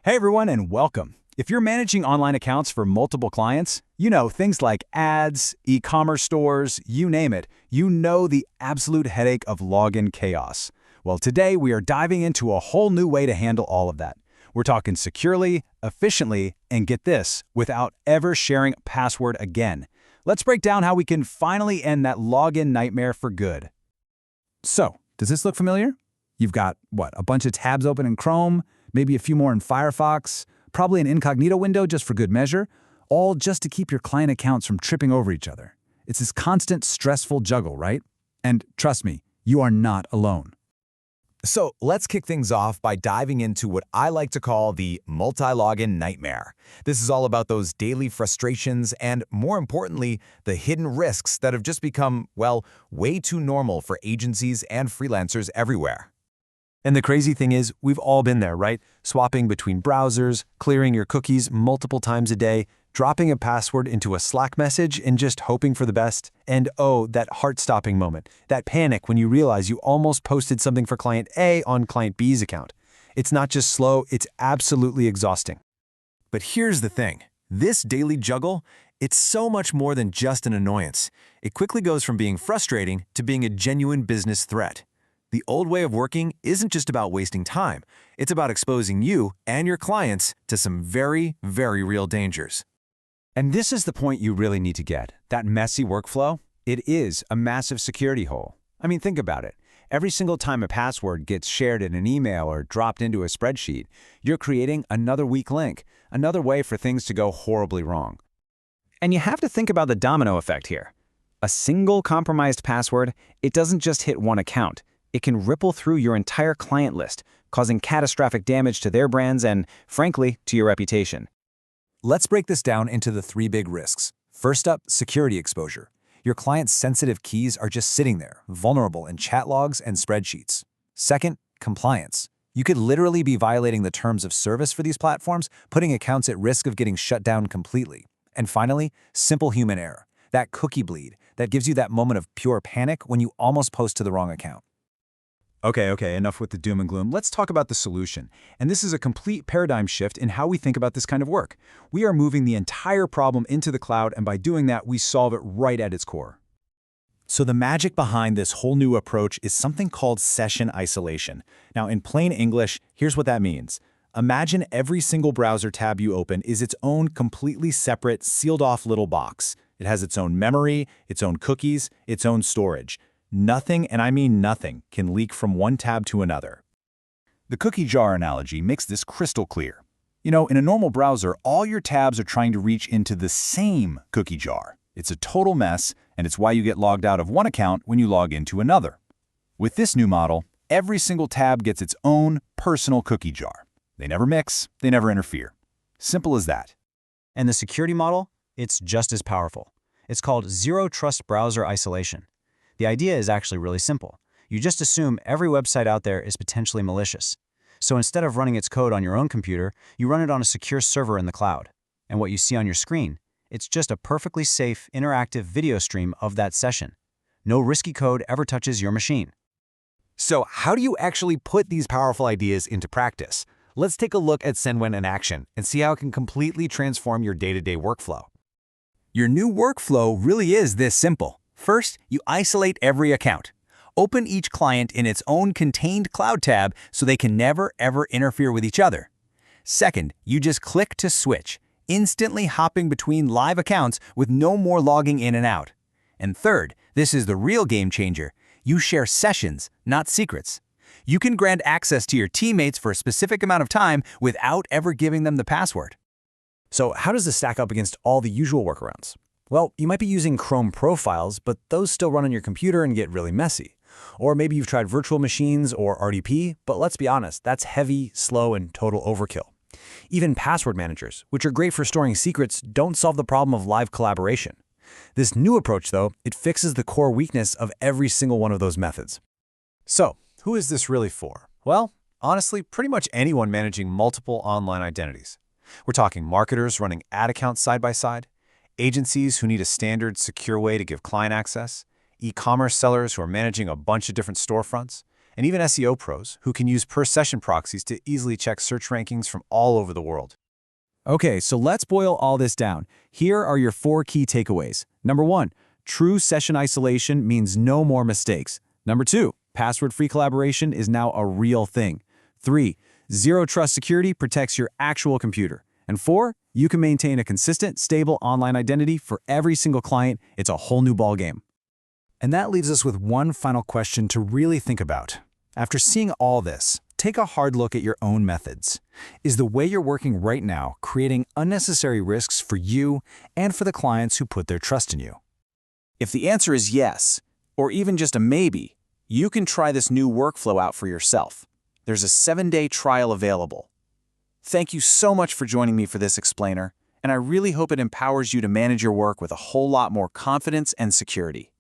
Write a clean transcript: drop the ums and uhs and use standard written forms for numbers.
Hey everyone, and welcome. If you're managing online accounts for multiple clients, things like ads, e-commerce stores, you name it, the absolute headache of login chaos. Well, today we are diving into a whole new way to handle all of that. We're talking securely, efficiently, and get this, without ever sharing a password again. Let's break down how we can finally end that login nightmare for good. So, does this look familiar? You've got, a bunch of tabs open in Chrome, maybe a few more in Firefox, probably an incognito window just for good measure, all just to keep your client accounts from tripping over each other. It's this constant, stressful juggle, right? And trust me, you are not alone. So let's kick things off by diving into what I like to call the multi-login nightmare. This is all about those daily frustrations and, more importantly, the hidden risks that have just become, way too normal for agencies and freelancers everywhere. And the crazy thing is, we've all been there, right? Swapping between browsers, clearing your cookies multiple times a day, dropping a password into a Slack message and just hoping for the best. And that heart-stopping moment, that panic when you realize you almost posted something for client A on client B's account. It's not just slow, it's absolutely exhausting. But here's the thing. This daily juggle, it's so much more than just an annoyance. It quickly goes from being frustrating to being a genuine business threat. The old way of working isn't just about wasting time. It's about exposing you and your clients to some very, very real dangers. And this is the point you really need to get. That messy workflow, it is a massive security hole. I mean, think about it. Every single time a password gets shared in an email or dropped into a spreadsheet, you're creating another weak link, another way for things to go horribly wrong. And you have to think about the domino effect here. A single compromised password, it doesn't just hit one account. It can ripple through your entire client list, causing catastrophic damage to their brands and, frankly, to your reputation. Let's break this down into the three big risks. First up, security exposure. Your client's sensitive keys are just sitting there, vulnerable in chat logs and spreadsheets. Second, compliance. You could literally be violating the terms of service for these platforms, putting accounts at risk of getting shut down completely. And finally, simple human error. That cookie bleed that gives you that moment of pure panic when you almost post to the wrong account. Okay, enough with the doom and gloom. Let's talk about the solution. And this is a complete paradigm shift in how we think about this kind of work. We are moving the entire problem into the cloud, and by doing that, we solve it right at its core. So the magic behind this whole new approach is something called session isolation. Now, in plain English, here's what that means. Imagine every single browser tab you open is its own completely separate, sealed-off little box. It has its own memory, its own cookies, its own storage. Nothing, and I mean nothing, can leak from one tab to another. The cookie jar analogy makes this crystal clear. In a normal browser, all your tabs are trying to reach into the same cookie jar. It's a total mess, and it's why you get logged out of one account when you log into another. With this new model, every single tab gets its own personal cookie jar. They never mix, they never interfere. Simple as that. And the security model? It's just as powerful. It's called Zero Trust Browser Isolation. The idea is actually really simple. You just assume every website out there is potentially malicious. So instead of running its code on your own computer, you run it on a secure server in the cloud. And what you see on your screen, it's just a perfectly safe, interactive video stream of that session. No risky code ever touches your machine. So how do you actually put these powerful ideas into practice? Let's take a look at Sendwin in action and see how it can completely transform your day-to-day workflow. Your new workflow really is this simple. First, you isolate every account. Open each client in its own contained cloud tab so they can never, ever interfere with each other. Second, you just click to switch, instantly hopping between live accounts with no more logging in and out. And third, this is the real game changer. You share sessions, not secrets. You can grant access to your teammates for a specific amount of time without ever giving them the password. So how does this stack up against all the usual workarounds? Well, you might be using Chrome profiles, but those still run on your computer and get really messy. Or maybe you've tried virtual machines or RDP, but let's be honest, that's heavy, slow, and total overkill. Even password managers, which are great for storing secrets, don't solve the problem of live collaboration. This new approach, though, it fixes the core weakness of every single one of those methods. So, who is this really for? Well, honestly, pretty much anyone managing multiple online identities. We're talking marketers running ad accounts side by side, agencies who need a standard, secure way to give client access, e-commerce sellers who are managing a bunch of different storefronts, and even SEO pros who can use per-session proxies to easily check search rankings from all over the world. Okay, so let's boil all this down. Here are your 4 key takeaways. Number 1, true session isolation means no more mistakes. Number 2, password-free collaboration is now a real thing. 3, zero trust security protects your actual computer. And 4, you can maintain a consistent, stable online identity for every single client. It's a whole new ballgame. And that leaves us with one final question to really think about. After seeing all this, take a hard look at your own methods. Is the way you're working right now creating unnecessary risks for you and for the clients who put their trust in you? If the answer is yes, or even just a maybe, you can try this new workflow out for yourself. There's a 7-day trial available. Thank you so much for joining me for this explainer, and I really hope it empowers you to manage your work with a whole lot more confidence and security.